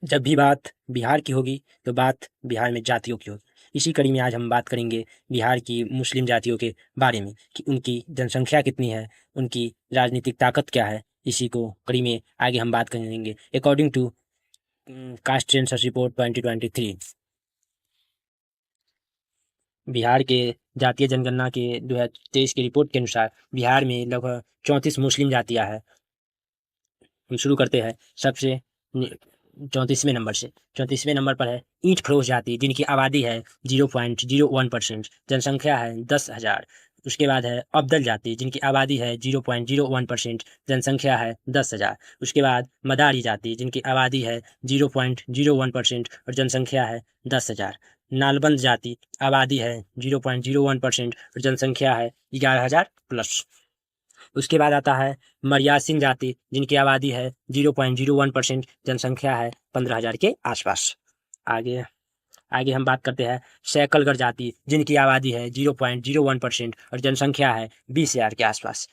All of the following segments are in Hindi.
जब भी बात बिहार की होगी तो बात बिहार में जातियों की होगी। इसी कड़ी में आज हम बात करेंगे बिहार की मुस्लिम जातियों के बारे में कि उनकी जनसंख्या कितनी है, उनकी राजनीतिक ताकत क्या है। इसी को कड़ी में आगे हम बात करेंगे according to caste census report 2023। Bihar के जातीय जनगणना के 2023 की रिपोर्ट के अनुसार बिहार में लगभग 34 मुस्लिम जातियां हैं। हम शुरू करते हैं सबसे 34वें नंबर से। 34वें नंबर पर है ईंट फरोश जाति, जिनकी आबादी है 0.01%, जनसंख्या है 10,000। उसके बाद है अब्दल जाति, जिनकी आबादी है 0.01%, जनसंख्या है 10,000। उसके बाद मदारी जाति, जिनकी आबादी है 0.01% और जनसंख्या है 10,000। नालबंद जाति, आबादी है 0.01% और जनसंख्या है 11,000 प्लस। उसके बाद आता है मर्यासिन जाति, जिनकी आबादी है 0.01%, जनसंख्या है 15,000 के आसपास। आगे आगे हम बात करते हैं सैकलगढ़ जाति, जिनकी आबादी है 0.01% और जनसंख्या है 20,000 के आसपास।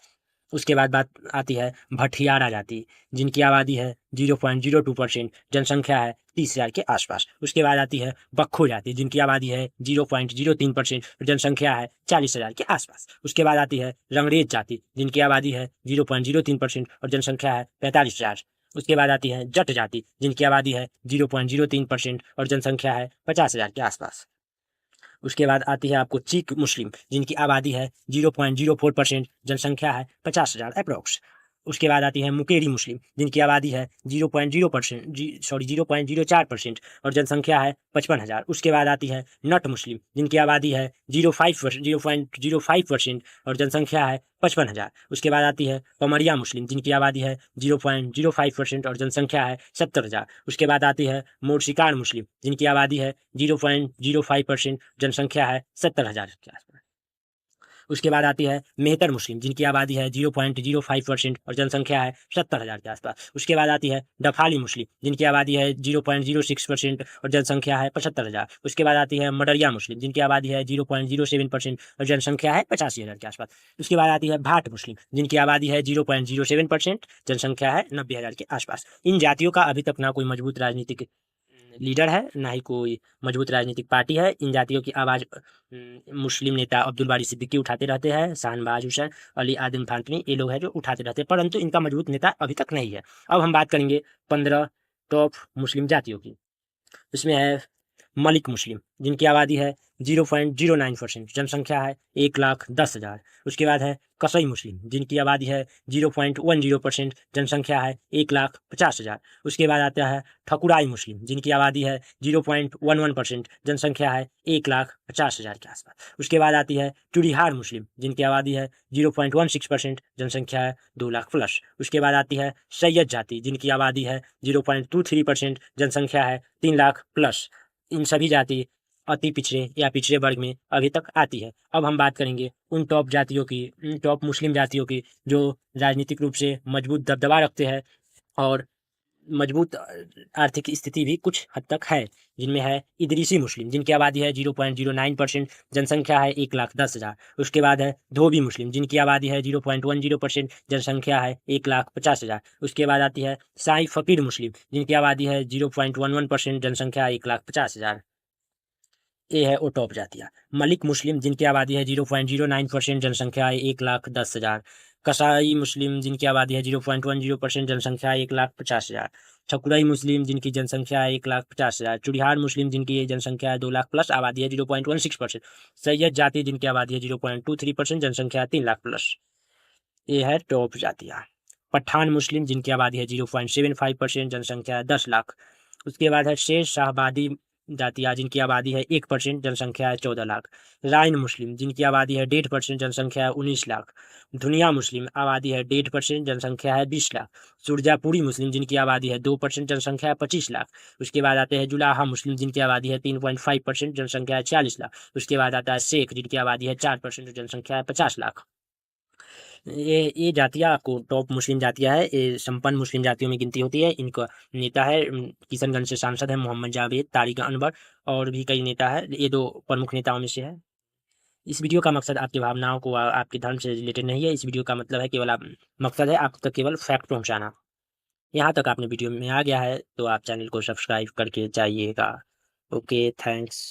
उसके बाद बात आती है भटियारा जाति, जिनकी आबादी है 0.02%, जनसंख्या है 30,000 के आसपास। उसके बाद आती है बक्खू जाति, जिनकी आबादी है 0.03% और जनसंख्या है 40,000 के आसपास। उसके बाद आती है रंगरेज जाति, जिनकी आबादी है 0.03% और जनसंख्या है 45,000। उसके बाद आती है जट जाति, जिनकी आबादी है 0.03% और जनसंख्या है 50,000 के आसपास। उसके बाद आती है आपको चीक मुस्लिम, जिनकी आबादी है 0.04%, जनसंख्या है 50,000 अप्रॉक्स। उसके बाद आती है मुकेरी मुस्लिम, जिनकी आबादी है 0.04% और जनसंख्या है 55,000। उसके बाद आती है नट मुस्लिम, जिनकी आबादी है 0.05% और जनसंख्या है 55,000। उसके बाद आती है पमरिया मुस्लिम, जिनकी आबादी है 0.05% और जनसंख्या है 70,000। उसके बाद आती है मोरशिकार मुस्लिम, जिनकी आबादी है 0.05%, जनसंख्या है 70,000 के आसपास। उसके बाद आती है मेहतर मुस्लिम, जिनकी आबादी है 0.05% और जनसंख्या है 70,000 के आसपास। उसके बाद आती है डफाली मुस्लिम, जिनकी आबादी है 0.06% और जनसंख्या है 75,000। उसके बाद आती है मडरिया मुस्लिम, जिनकी आबादी है 0.07% और जनसंख्या है 85,000 के आसपास। उसके बाद आती है भाट मुस्लिम, जिनकी आबादी है 0.07%, जनसंख्या है 90,000 के आसपास। इन जातियों का अभी तक ना कोई मजबूत राजनीतिक लीडर है, ना ही कोई मजबूत राजनीतिक पार्टी है। इन जातियों की आवाज़ मुस्लिम नेता अब्दुल बारी सिद्दीकी उठाते रहते हैं, शाहनवाज हुसैन, अली आदम फातमी, ये लोग हैं जो उठाते रहते हैं, परंतु इनका मजबूत नेता अभी तक नहीं है। अब हम बात करेंगे 15 टॉप मुस्लिम जातियों की। इसमें है मलिक मुस्लिम, जिनकी आबादी है 0.09%, जनसंख्या है 1,10,000। उसके बाद है कसई मुस्लिम, जिनकी आबादी है 0.10%, जनसंख्या है 1,50,000। उसके बाद आता है ठकुराई मुस्लिम, जिनकी आबादी है 0.11%, जनसंख्या है 1,50,000 के आसपास। उसके बाद आती है चुड़ीहार मुस्लिम, जिनकी आबादी है 0.16%, जनसंख्या है 2,00,000 प्लस। उसके बाद आती है सैयद जाति, जिनकी आबादी है 0.23%, जनसंख्या है 3,00,000 प्लस। इन सभी जाति अति पिछड़े या पिछड़े वर्ग में अभी तक आती है। अब हम बात करेंगे उन टॉप जातियों की, उन टॉप मुस्लिम जातियों की जो राजनीतिक रूप से मजबूत दबदबा रखते हैं और मजबूत आर्थिक स्थिति भी कुछ हद तक है। जिनमें है इदरीसी मुस्लिम, जिनकी आबादी है 0.09%, जनसंख्या है 1,10,000। उसके बाद है धोबी मुस्लिम, जिनकी आबादी है 0.10%, जनसंख्या है 1,50,000। उसके बाद आती है साई फकीर मुस्लिम, जिनकी आबादी है 0.11%, जनसंख्या 1,50,000। ये है वो टॉप जातियाँ। मलिक मुस्लिम, जिनकी आबादी है 0.09%, जनसंख्या है 1,10,000। कसाई मुस्लिम, जिनकी आबादी है 0.10%, जनसंख्या 1,50,000। ठकुराई मुस्लिम, जिनकी जनसंख्या है 1,50,000। चुड़िहार मुस्लिम, जिनकी जनसंख्या है 2,00,000 प्लस, आबादी है 0.16%। सैयद जाति, जिनकी आबादी है 0.23%, जनसंख्या 3,00,000 प्लस। ये है टॉप जातियाँ। पठान मुस्लिम, जिनकी आबादी है 0.75%, जनसंख्या है 10,00,000। उसके बाद है शेर शाहबादी जातिया, जिनकी आबादी है 1%, जनसंख्या है 14,00,000। राइन मुस्लिम, जिनकी आबादी है 1.5%, जनसंख्या है 19,00,000। धुनिया मुस्लिम, आबादी है 1.5%, जनसंख्या है 20,00,000। सुरजापुरी मुस्लिम, जिनकी आबादी है 2%, जनसंख्या है 25,00,000। उसके बाद आते हैं जुलाहा मुस्लिम, जिनकी आबादी है 3.5%, जनसंख्या है 40,00,000। उसके बाद आता है शेख, जिनकी आबादी है 4%, जनसंख्या है 50,00,000। ये जातियाँ आपको टॉप मुस्लिम जातियाँ है, ये संपन्न मुस्लिम जातियों में गिनती होती है। इनका नेता है किशनगंज से सांसद है मोहम्मद जावेद, तारिक अनवर और भी कई नेता है। ये दो प्रमुख नेताओं में से है। इस वीडियो का मकसद आपकी भावनाओं को आपके धर्म से रिलेटेड नहीं है। इस वीडियो का मतलब है केवल आप मकसद है आप तक केवल फैक्ट पहुँचाना। यहाँ तक आपने वीडियो में आ गया है तो आप चैनल को सब्सक्राइब करके जाइएगा। Okay, thanks.